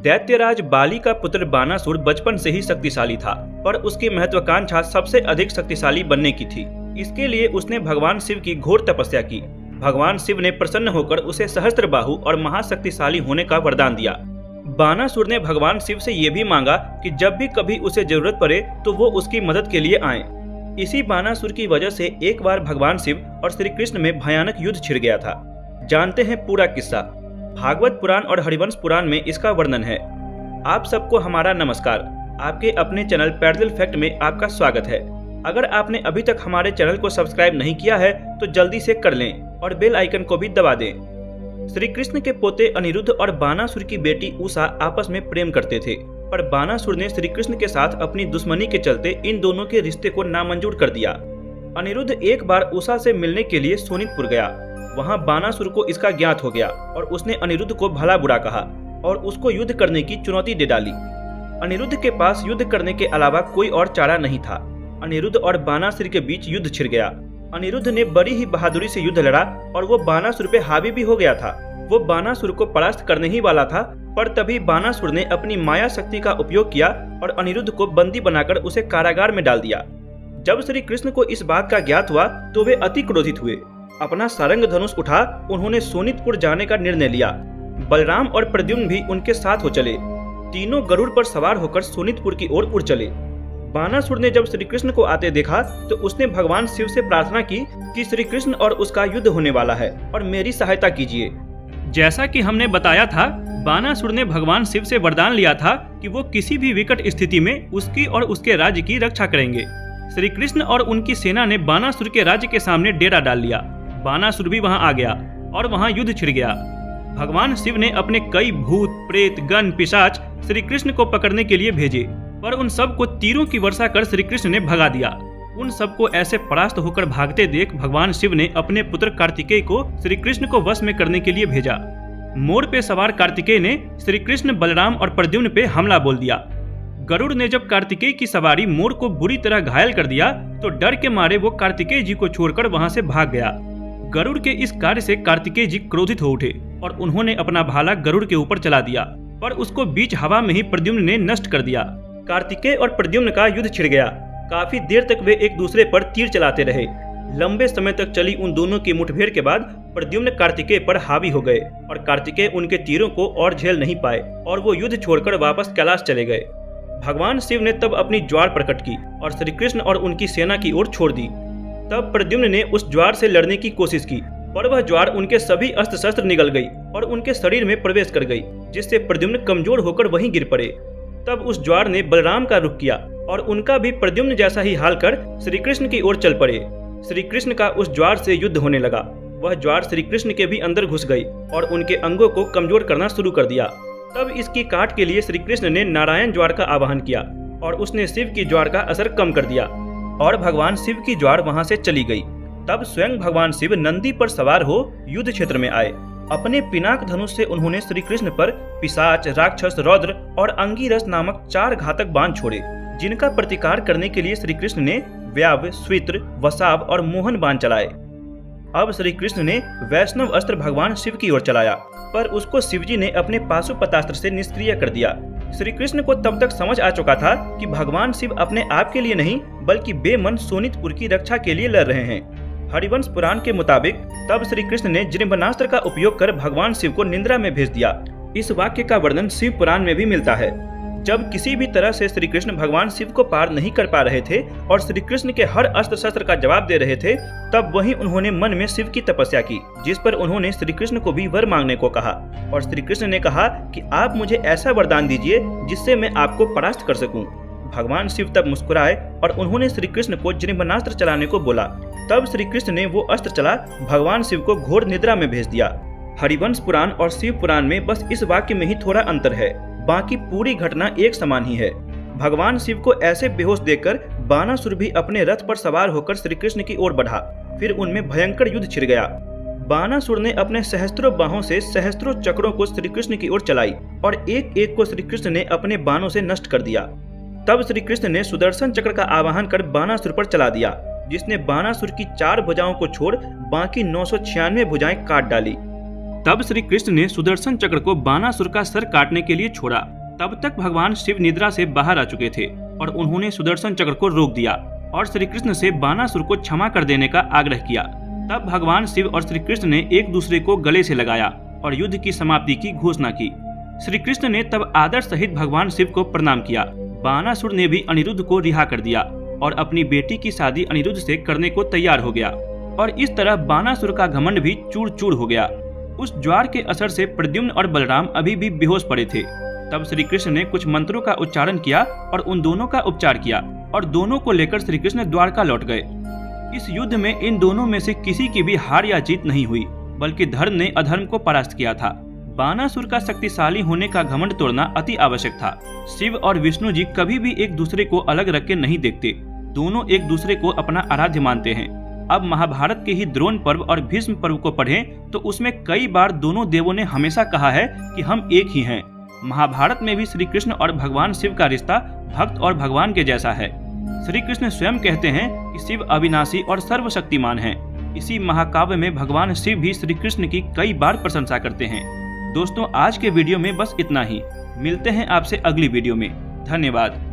दैत्यराज बाली का पुत्र बानासुर बचपन से ही शक्तिशाली था, पर उसकी महत्वाकांक्षा सबसे अधिक शक्तिशाली बनने की थी। इसके लिए उसने भगवान शिव की घोर तपस्या की। भगवान शिव ने प्रसन्न होकर उसे सहस्त्रबाहु और महाशक्तिशाली होने का वरदान दिया। बानासुर ने भगवान शिव से ये भी मांगा कि जब भी कभी उसे जरूरत पड़े तो वो उसकी मदद के लिए आए। इसी बानासुर की वजह से एक बार भगवान शिव और श्री कृष्ण में भयानक युद्ध छिड़ गया था। जानते हैं पूरा किस्सा। भागवत पुराण और हरिवंश पुराण में इसका वर्णन है। आप सबको हमारा नमस्कार। आपके अपने चैनल पैरेलल फैक्ट में आपका स्वागत है। अगर आपने अभी तक हमारे चैनल को सब्सक्राइब नहीं किया है तो जल्दी से कर लें और बेल आइकन को भी दबा दें। श्री कृष्ण के पोते अनिरुद्ध और बानासुर की बेटी उषा आपस में प्रेम करते थे, पर बानासुर ने श्री कृष्ण के साथ अपनी दुश्मनी के चलते इन दोनों के रिश्ते को नामंजूर कर दिया। अनिरुद्ध एक बार उषा से मिलने के लिए सोनितपुर गया। वहां बानासुर को इसका ज्ञात हो गया और उसने अनिरुद्ध को भला बुरा कहा और उसको युद्ध करने की चुनौती दे डाली। अनिरुद्ध के पास युद्ध करने के अलावा कोई और चारा नहीं था। अनिरुद्ध और बानासुर के बीच युद्ध छिड़ गया। अनिरुद्ध ने बड़ी ही बहादुरी से युद्ध लड़ा और वो बानासुर पे हावी भी हो गया था। वो बानासुर को परास्त करने ही वाला था, पर तभी बानासुर ने अपनी माया शक्ति का उपयोग किया और अनिरुद्ध को बंदी बनाकर उसे कारागार में डाल दिया। जब श्री कृष्ण को इस बात का ज्ञात हुआ तो वे अति क्रोधित हुए। अपना सारंग धनुष उठा उन्होंने सोनितपुर जाने का निर्णय लिया। बलराम और प्रद्युम्न भी उनके साथ हो चले। तीनों गरुड़ पर सवार होकर सोनितपुर की ओर उड़ चले। बानासुर ने जब श्री कृष्ण को आते देखा तो उसने भगवान शिव से प्रार्थना की कि श्री कृष्ण और उसका युद्ध होने वाला है और मेरी सहायता कीजिए। जैसा कि हमने बताया था, बानासुर ने भगवान शिव से वरदान लिया था कि वो किसी भी विकट स्थिति में उसकी और उसके राज्य की रक्षा करेंगे। श्री कृष्ण और उनकी सेना ने बानासुर के राज्य के सामने डेरा डाल लिया। बानासुर भी वहां आ गया और वहां युद्ध छिड़ गया। भगवान शिव ने अपने कई भूत, प्रेत, गण, पिशाच श्री कृष्ण को पकड़ने के लिए भेजे, पर उन सब को तीरों की वर्षा कर श्री कृष्ण ने भगा दिया। उन सबको ऐसे परास्त होकर भागते देख भगवान शिव ने अपने पुत्र कार्तिकेय को श्री कृष्ण को वश में करने के लिए भेजा। मोर पे सवार कार्तिकेय ने श्री कृष्ण, बलराम और प्रद्युम्न पे हमला बोल दिया। गरुड़ ने जब कार्तिकेय की सवारी मोर को बुरी तरह घायल कर दिया तो डर के मारे वो कार्तिकेय जी को छोड़कर वहां से भाग गया। गरुड़ के इस कार्य से कार्तिकेय जी क्रोधित हो उठे और उन्होंने अपना भाला गरुड़ के ऊपर चला दिया, पर उसको बीच हवा में ही प्रद्युम्न ने नष्ट कर दिया। कार्तिकेय और प्रद्युम्न का युद्ध छिड़ गया। काफी देर तक वे एक दूसरे पर तीर चलाते रहे। लंबे समय तक चली उन दोनों की मुठभेड़ के बाद प्रद्युम्न कार्तिकेय पर हावी हो गए और कार्तिकेय उनके तीरों को और झेल नहीं पाए और वो युद्ध छोड़कर वापस कैलाश चले गए। भगवान शिव ने तब अपनी ज्वार प्रकट की और श्री कृष्ण और उनकी सेना की ओर छोड़ दी। तब प्रद्युम्न ने उस ज्वार से लड़ने की कोशिश की, पर वह ज्वार उनके सभी अस्त्र शस्त्र निगल गई और उनके शरीर में प्रवेश कर गई, जिससे प्रद्युम्न कमजोर होकर वहीं गिर पड़े। तब उस ज्वार ने बलराम का रुख किया और उनका भी प्रद्युम्न जैसा ही हाल कर श्री कृष्ण की ओर चल पड़े। श्री कृष्ण का उस ज्वार से युद्ध होने लगा। वह ज्वार श्री कृष्ण के भी अंदर घुस गई और उनके अंगों को कमजोर करना शुरू कर दिया। तब इसकी काट के लिए श्री कृष्ण ने नारायण ज्वार का आवाहन किया और उसने शिव की ज्वार का असर कम कर दिया और भगवान शिव की ज्वार वहां से चली गई। तब स्वयं भगवान शिव नंदी पर सवार हो युद्ध क्षेत्र में आए। अपने पिनाक धनुष से उन्होंने श्री कृष्ण पर पिशाच, राक्षस, रौद्र और अंगीरस नामक 4 घातक बाण छोड़े, जिनका प्रतिकार करने के लिए श्री कृष्ण ने व्याव, स्वित्र, वसाव और मोहन बाण चलाए। अब श्री कृष्ण ने वैष्णव अस्त्र भगवान शिव की ओर चलाया, पर उसको शिवजी ने अपने पाशुपतास्त्र से निष्क्रिय कर दिया। श्री कृष्ण को तब तक समझ आ चुका था कि भगवान शिव अपने आप के लिए नहीं बल्कि बेमन सोनितपुर की रक्षा के लिए लड़ रहे हैं। हरिवंश पुराण के मुताबिक तब श्री कृष्ण ने जृंभनास्त्र का उपयोग कर भगवान शिव को निंद्रा में भेज दिया। इस वाक्य का वर्णन शिव पुराण में भी मिलता है। जब किसी भी तरह से श्री कृष्ण भगवान शिव को पार नहीं कर पा रहे थे और श्री कृष्ण के हर अस्त्र शस्त्र का जवाब दे रहे थे, तब वहीं उन्होंने मन में शिव की तपस्या की, जिस पर उन्होंने श्री कृष्ण को भी वर मांगने को कहा। और श्री कृष्ण ने कहा कि आप मुझे ऐसा वरदान दीजिए जिससे मैं आपको परास्त कर सकूं। भगवान शिव तब मुस्कुराए और उन्होंने श्री कृष्ण को जृंभनास्त्र चलाने को बोला। तब श्री कृष्ण ने वो अस्त्र चला भगवान शिव को घोर निद्रा में भेज दिया। हरिवंश पुराण और शिव पुराण में बस इस वाक्य में ही थोड़ा अंतर है, बाकी पूरी घटना एक समान ही है। भगवान शिव को ऐसे बेहोश देखकर बानासुर भी अपने रथ पर सवार होकर श्री कृष्ण की ओर बढ़ा। फिर उनमें भयंकर युद्ध छिड़ गया। बानासुर ने अपने सहस्त्रों बाहों से सहस्त्रों चक्रों को श्री कृष्ण की ओर चलाई और एक एक को श्री कृष्ण ने अपने बाणों से नष्ट कर दिया। तब श्री कृष्ण ने सुदर्शन चक्र का आवाहन कर बानासुर पर चला दिया, जिसने बानासुर की 4 भुजाओं को छोड़ बाकी 996 भुजाएं काट डाली। तब श्री कृष्ण ने सुदर्शन चक्र को बानासुर का सर काटने के लिए छोड़ा। तब तक भगवान शिव निद्रा से बाहर आ चुके थे और उन्होंने सुदर्शन चक्र को रोक दिया और श्री कृष्ण से बानासुर को क्षमा कर देने का आग्रह किया। तब भगवान शिव और श्री कृष्ण ने एक दूसरे को गले से लगाया और युद्ध की समाप्ति की घोषणा की। श्री कृष्ण ने तब आदर सहित भगवान शिव को प्रणाम किया। बानासुर ने भी अनिरुद्ध को रिहा कर दिया और अपनी बेटी की शादी अनिरुद्ध से करने को तैयार हो गया और इस तरह बानासुर का घमंड भी चूर चूर हो गया। उस ज्वार के असर से प्रद्युम्न और बलराम अभी भी बेहोश पड़े थे। तब श्री कृष्ण ने कुछ मंत्रों का उच्चारण किया और उन दोनों का उपचार किया और दोनों को लेकर श्री कृष्ण द्वारका लौट गए। इस युद्ध में इन दोनों में से किसी की भी हार या जीत नहीं हुई, बल्कि धर्म ने अधर्म को परास्त किया था। बानासुर का शक्तिशाली होने का घमंड तोड़ना अति आवश्यक था। शिव और विष्णु जी कभी भी एक दूसरे को अलग रख के नहीं देखते, दोनों एक दूसरे को अपना आराध्य मानते हैं। अब महाभारत के ही द्रोण पर्व और भीष्म पर्व को पढ़ें तो उसमें कई बार दोनों देवों ने हमेशा कहा है कि हम एक ही हैं। महाभारत में भी श्री कृष्ण और भगवान शिव का रिश्ता भक्त और भगवान के जैसा है। श्री कृष्ण स्वयं कहते हैं कि शिव अविनाशी और सर्वशक्तिमान हैं। इसी महाकाव्य में भगवान शिव भी श्री कृष्ण की कई बार प्रशंसा करते हैं। दोस्तों, आज के वीडियो में बस इतना ही। मिलते हैं आपसे अगली वीडियो में। धन्यवाद।